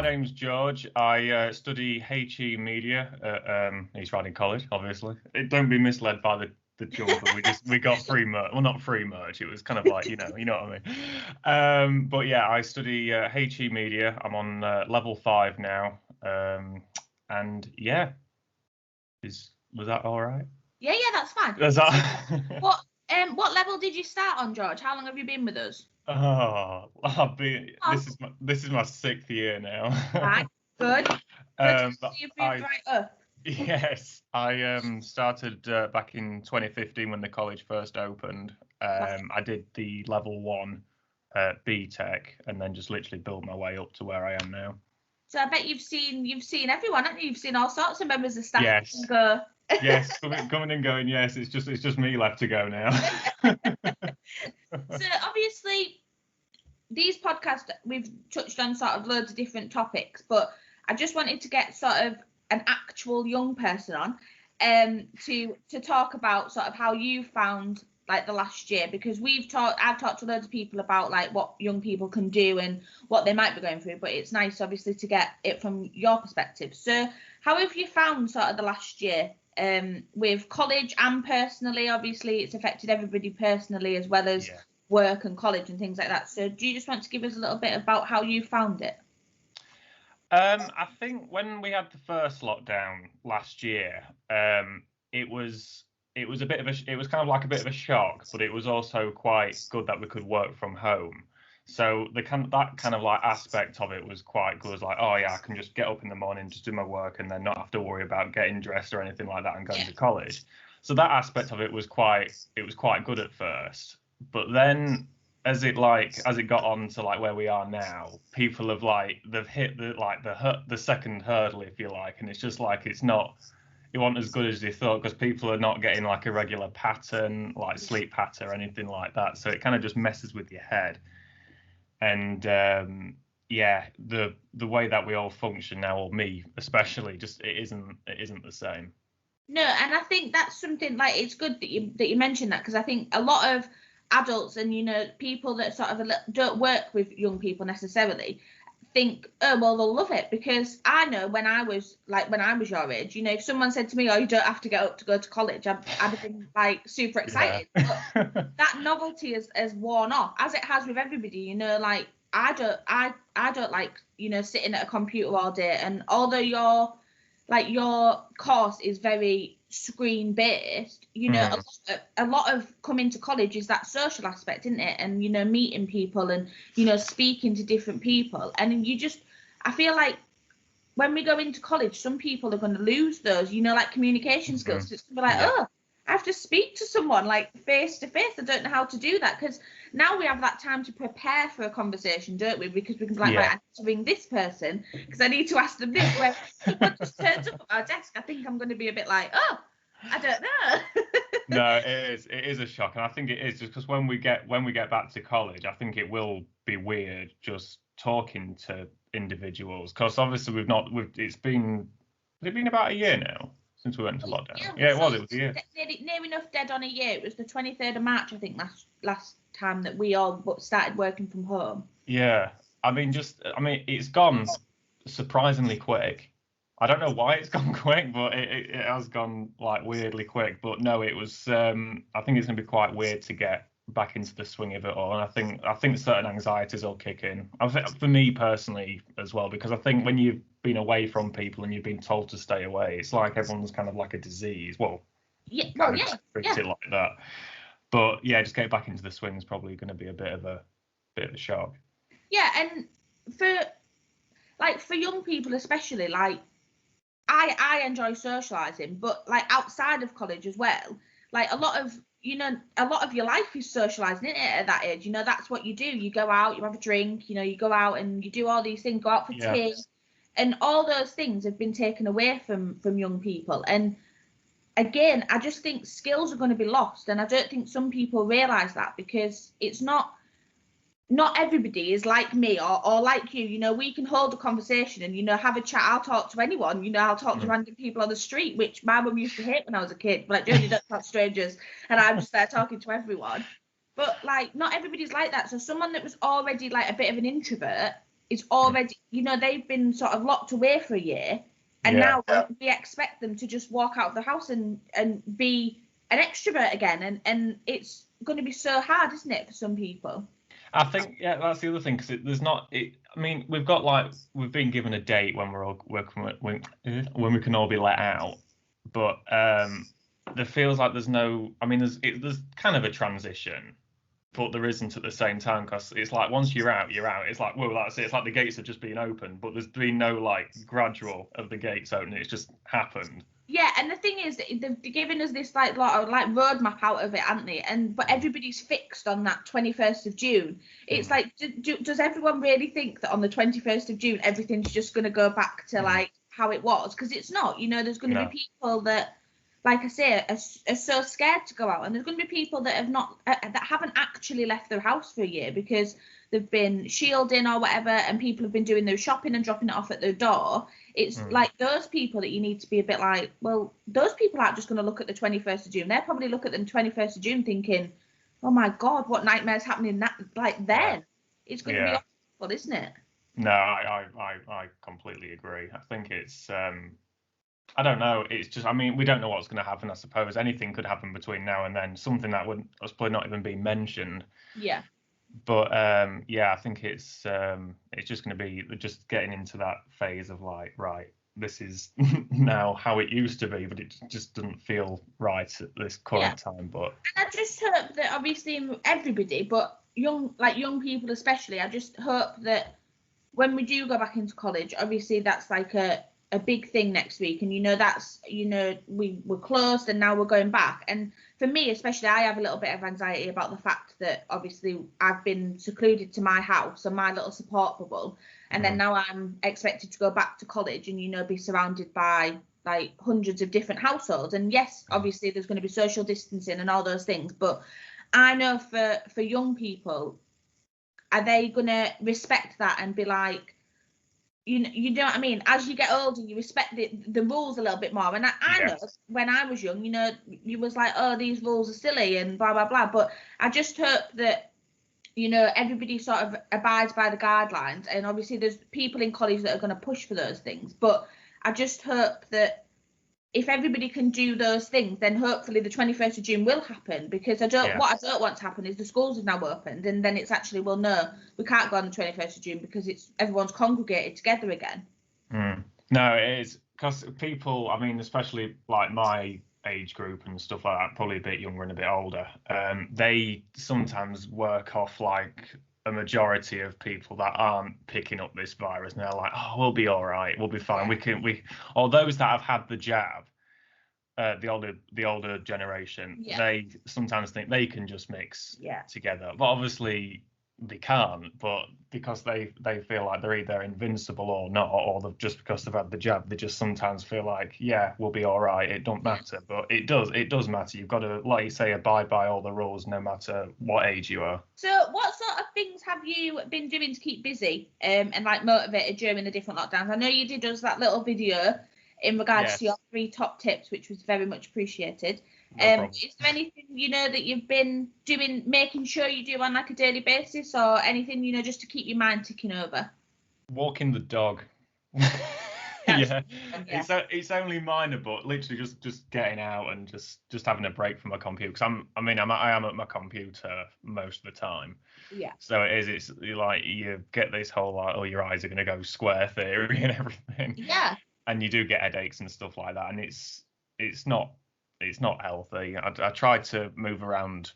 my name's George. I study HE Media at East Riding College, obviously. Don't be misled by the jumper. We got free merch. Well, not free merch. It was kind of like, you know what I mean. But yeah, I study HE Media. I'm on level 5 now. And yeah, was that all right? Yeah, that's fine. Was that... What level did you start on, George? How long have you been with us? This is my 6th year now. Right, good. You've moved right up. Yes, I started back in 2015 when the college first opened. I did the level 1 BTEC and then just literally built my way up to where I am now. So I bet you've seen everyone, haven't you? You've seen all sorts of members of staff. Yes. Go. Yes, coming and going. Yes, it's just me left to go now. So obviously, these podcasts we've touched on sort of loads of different topics, but I just wanted to get sort of an actual young person on, to talk about sort of how you found like the last year, because I've talked to loads of people about like what young people can do and what they might be going through, but it's nice obviously to get it from your perspective. So how have you found sort of the last year, with college and personally? Obviously it's affected everybody personally as well as work and college and things like that. So do you just want to give us a little bit about how you found it? I think when we had the first lockdown last year, it was kind of like a bit of a shock, but it was also quite good that we could work from home. So that kind of like aspect of it was quite good. It was like, oh yeah, I can just get up in the morning, just do my work, and then not have to worry about getting dressed or anything like that and going to college. So that aspect of it was quite good at first. But then as it got on to like where we are now, people have they've hit the second hurdle, if you like, and it's just like it wasn't as good as they thought, because people are not getting like a regular pattern, like sleep pattern or anything like that. So it kind of just messes with your head. And the way that we all function now, or me especially, just it isn't the same. No, and I think that's something like it's good that you mentioned that, because I think a lot of adults and people that sort of don't work with young people necessarily think, oh well, they'll love it, because I know when I was your age, if someone said to me, oh, you don't have to get up to go to college, I'd have been like super excited. But that novelty has worn off, as it has with everybody. Like I don't like sitting at a computer all day, and although your course is very screen based, a lot of coming to college is that social aspect, isn't it? And meeting people and speaking to different people, and I feel like when we go into college, some people are going to lose those like communication skills. It's going to be like, oh, I have to speak to someone like face to face. I don't know how to do that, because now we have that time to prepare for a conversation, don't we? Because we can be like, right, I need to ring this person because I need to ask them this. Where someone just turns up at our desk, I think I'm going to be a bit like, oh, I don't know. No, it is a shock, and I think it is just because when we get back to college, I think it will be weird just talking to individuals, because obviously it's been about a year now since we went into lockdown. It was a year. Near enough dead on a year. It was the 23rd of March, I think, last time that we all started working from home. Yeah, it's gone surprisingly quick. I don't know why it's gone quick, but it has gone like weirdly quick. But no, it was. I think it's going to be quite weird to get back into the swing of it all, and I think certain anxieties will kick in. I think for me personally as well, because I think when you've been away from people and you've been told to stay away, it's like everyone's kind of like a disease. Well, treats it like that. But yeah, just getting back into the swing is probably going to be a bit of a shock. Yeah, and for young people especially, like I enjoy socializing, but like outside of college as well, like a lot of your life is socializing, isn't it, at that age? That's what you do. You go out, you have a drink, you go out and you do all these things, go out for tea, and all those things have been taken away from young people. And again, I just think skills are going to be lost, and I don't think some people realize that, because it's not everybody is like me or like you. We can hold a conversation and have a chat. I'll talk to anyone. I'll talk to random people on the street, which my mum used to hate when I was a kid. Like, Jodie, don't talk to strangers, and I'm just there talking to everyone. But like, not everybody's like that. So someone that was already like a bit of an introvert, is already, you know, they've been sort of locked away for a year, and now we expect them to just walk out of the house and be an extrovert again, and it's going to be so hard, isn't it, for some people? I think, yeah, that's the other thing, because there's not. I mean, we've been given a date when when we can all be let out, but there feels like there's no. I mean, there's kind of a transition, but there isn't at the same time, because it's like once you're out, you're out. It's like, well, that's it. It's like the gates have just been opened, but there's been no like gradual of the gates opening. It's just happened. Yeah, and the thing is, they've given us this like lot of like roadmap out of it, haven't they? But everybody's fixed on that 21st of June. It's like, does everyone really think that on the 21st of June everything's just going to go back to like how it was? Because it's not. You know, there's going to be people that, like I say, are so scared to go out, and there's going to be people that have not that haven't actually left their house for a year because they've been shielding or whatever, and people have been doing their shopping and dropping it off at their door. It's like those people that you need to be a bit like, well, those people aren't just going to look at the 21st of June. They'll probably look at the 21st of June thinking, oh my God, what nightmare's happening that like then? It's going to be awful, isn't it? No, I completely agree. I think it's I don't know. It's just, I mean, we don't know what's going to happen. I suppose anything could happen between now and then. Something that would probably not even be mentioned. Yeah. But yeah, I think it's just going to be just getting into that phase of like, right, this is now how it used to be, but it just doesn't feel right at this current time. But I just hope that obviously everybody, but young people especially, I just hope that when we do go back into college, obviously that's like a big thing next week, and that's we're closed and now we're going back. And for me especially, I have a little bit of anxiety about the fact that obviously I've been secluded to my house and my little support bubble, and then now I'm expected to go back to college and be surrounded by like hundreds of different households. And yes, obviously there's going to be social distancing and all those things, but I know for young people, are they going to respect that and be like, you know what I mean? As you get older, you respect the rules a little bit more. And I know when I was young, you was like, oh, these rules are silly and blah, blah, blah. But I just hope that, everybody sort of abides by the guidelines. And obviously there's people in college that are going to push for those things. But I just hope that if everybody can do those things, then hopefully the 21st of June will happen, because what I don't want to happen is the schools have now opened and then it's actually, well, no, we can't go on the 21st of June because everyone's congregated together again. No, it is, because people, I mean, especially like my age group and stuff like that, probably a bit younger and a bit older, they sometimes work off like a majority of people that aren't picking up this virus, and they're like, oh, we'll be all right, we'll be fine. Or those that have had the jab, the older generation, they sometimes think they can just mix together, but obviously they can't. But because they feel like they're either invincible or not, or just because they've had the jab, they just sometimes feel like, yeah, we'll be all right, it don't matter. But it does matter. You've got to, like you say, abide by all the rules no matter what age you are. So what sort of things have you been doing to keep busy and like motivated during the different lockdowns? I know you did us that little video in regards to your 3 top tips, which was very much appreciated. Is there anything that you've been doing, making sure you do on like a daily basis, or anything just to keep your mind ticking over? Walking the dog. It's only minor, but literally just getting out and just having a break from my computer, because I am at my computer most of the time. So it's like you get this whole like, oh, your eyes are going to go square theory and everything. And you do get headaches and stuff like that, and it's not healthy. I try to move around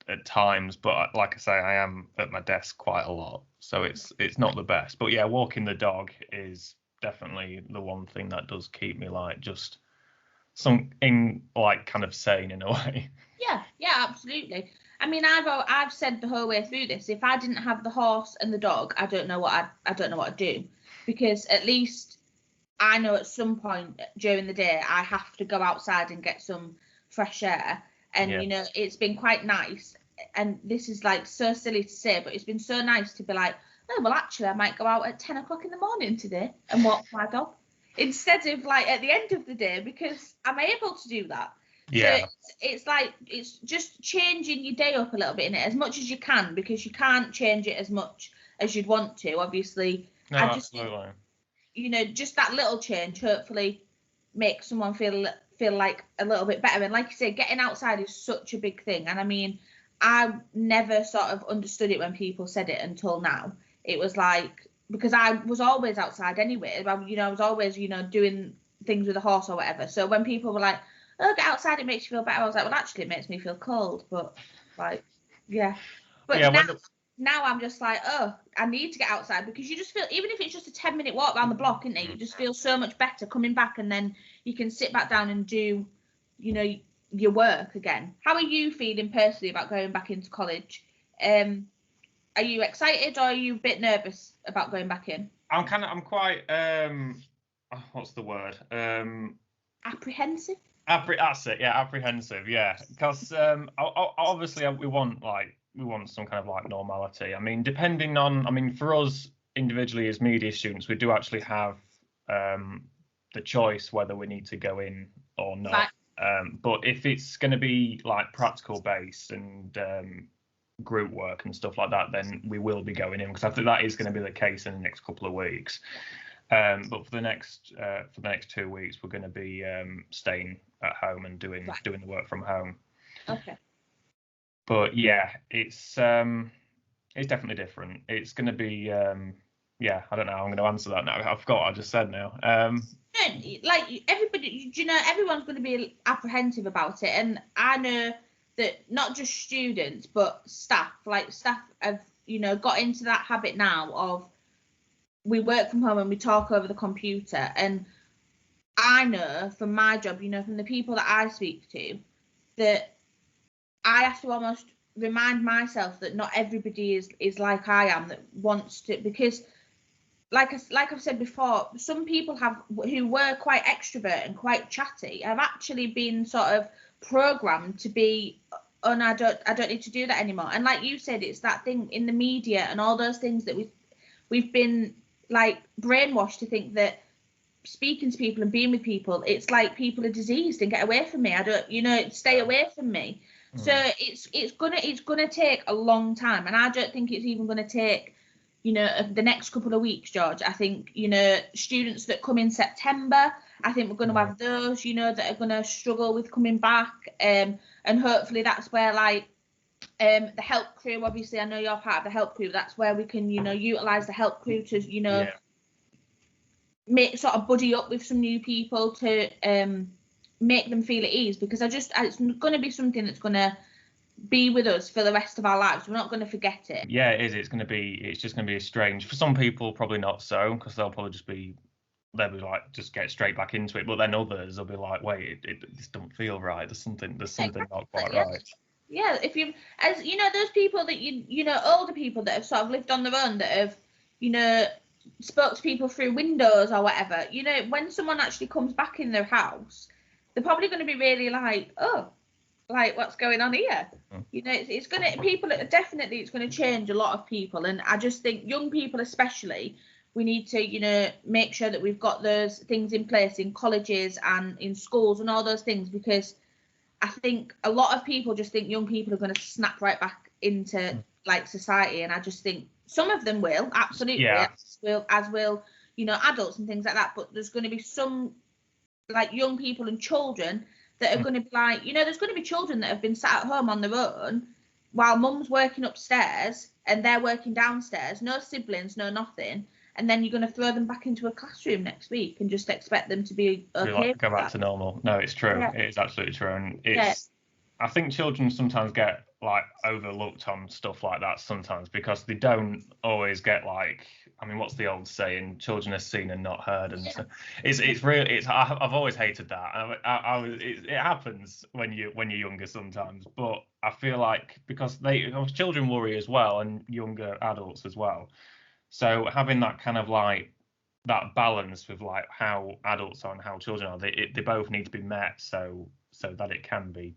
at times, but like I say, I am at my desk quite a lot, so it's not the best. But yeah, walking the dog is definitely the one thing that does keep me like just something like kind of sane in a way. Yeah, absolutely. I mean, I've said the whole way through this, if I didn't have the horse and the dog, I don't know what I'd do, because at least I know at some point during the day I have to go outside and get some fresh air, and it's been quite nice. And this is like so silly to say, but it's been so nice to be like, oh, well, actually I might go out at 10 o'clock in the morning today and walk my dog instead of like at the end of the day, because I'm able to do that. So it's like, it's just changing your day up a little bit in it as much as you can, because you can't change it as much as you'd want to, obviously. No, I just absolutely. think, just that little change hopefully makes someone feel like a little bit better. And like you say, getting outside is such a big thing. And I mean, I never sort of understood it when people said it until now. It was like, because I was always outside anyway. I was always, doing things with a horse or whatever. So when people were like, "Oh, get outside, it makes you feel better," I was like, well, actually, it makes me feel cold. But like, yeah. But Yeah, now I'm just like, oh, I need to get outside, because you just feel, even if it's just a 10-minute walk around the block, isn't it? You just feel so much better coming back, and then you can sit back down and do, your work again. How are you feeling personally about going back into college? Are you excited, or are you a bit nervous about going back in? I'm quite what's the word? Apprehensive? That's it, yeah, apprehensive, yeah. Because obviously we want some kind of like normality. I mean, for us individually as media students, we do actually have the choice whether we need to go in or not. Right. But if it's going to be like practical based and group work and stuff like that, then we will be going in, because I think that is going to be the case in the next couple of weeks. But for the next 2 weeks, we're going to be staying at home and doing the work from home. Okay. But yeah, it's definitely different. It's going to be I don't know how I'm going to answer that now. I forgot what I just said now. Like everybody, everyone's going to be apprehensive about it, and I know that not just students but staff have got into that habit now of, we work from home and we talk over the computer. And I know from my job, from the people that I speak to, that I have to almost remind myself that not everybody is like I am, that wants to, because like I've said before, some people who were quite extrovert and quite chatty have actually been sort of programmed to be, oh no, I don't need to do that anymore. And like you said, it's that thing in the media and all those things that we've been like brainwashed to think that speaking to people and being with people, it's like people are diseased and get away from me. Stay away from me. So it's gonna take a long time, and I don't think it's even gonna take the next couple of weeks, George. I think students that come in September, I think we're going to have those that are going to struggle with coming back, and hopefully that's where the help crew, obviously I know you're part of the help crew, that's where we can utilize the help crew to make sort of buddy up with some new people to make them feel at ease, because it's going to be something that's going to be with us for the rest of our lives. We're not going to forget it. Yeah, it is. It's just going to be strange for some people. Probably not so, because they'll be like, just get straight back into it. But then others will be like, wait, this don't feel right. There's something not quite right. Yeah, if you, as those people that older people that have sort of lived on their own, that have spoke to people through windows or whatever, when someone actually comes back in their house, they're probably going to be really like, oh, like, what's going on here? It's going to change a lot of people. And I just think young people especially, we need to make sure that we've got those things in place in colleges and in schools and all those things, because I think a lot of people just think young people are going to snap right back into like society, and I just think some of them will, absolutely, as will adults and things like that. But there's going to be some like young people and children that are going to be like, there's going to be children that have been sat at home on their own while mum's working upstairs and they're working downstairs, no siblings, no nothing. And then you're going to throw them back into a classroom next week and just expect them to be okay. Go back to normal. No, it's true. Yeah. It is absolutely true. And I think children sometimes get like overlooked on stuff like that sometimes, because they don't always get like, I mean, what's the old saying? Children are seen and not heard. And so I've always hated that. It happens when you're younger sometimes, but I feel like because children worry as well, and younger adults as well. So having that kind of like that balance with like how adults are and how children are, they both need to be met. So that can be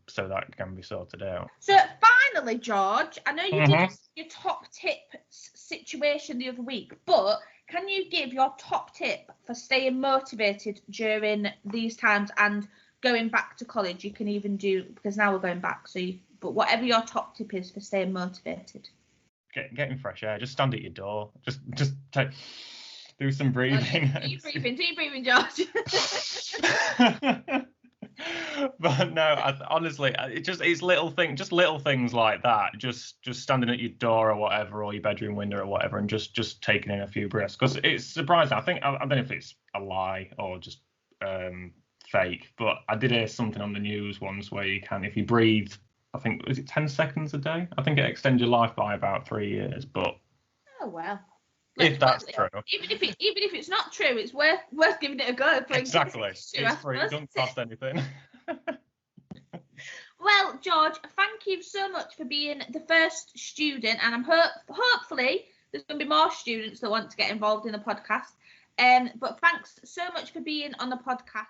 sorted out. So finally, George, I know you did your top tip situation the other week, but can you give your top tip for staying motivated during these times and going back to college? You can even do, because now we're going back, but whatever your top tip is for staying motivated. Getting fresh air. Just stand at your door. Just take Do some breathing. Deep breathing, George. But no, honestly, it's little things like that. Just standing at your door or whatever, or your bedroom window or whatever, and just taking in a few breaths. Because it's surprising. I don't know if it's a lie or just fake, but I did hear something on the news once where you can, if you breathe, I think, is it 10 seconds a day? I think it extends your life by about 3 years. But oh well. If that's true. Even if it's not true, it's worth giving it a go. Exactly. It's free. It doesn't cost anything. Well, George, thank you so much for being the first student, and I'm hopefully there's going to be more students that want to get involved in the podcast. But thanks so much for being on the podcast.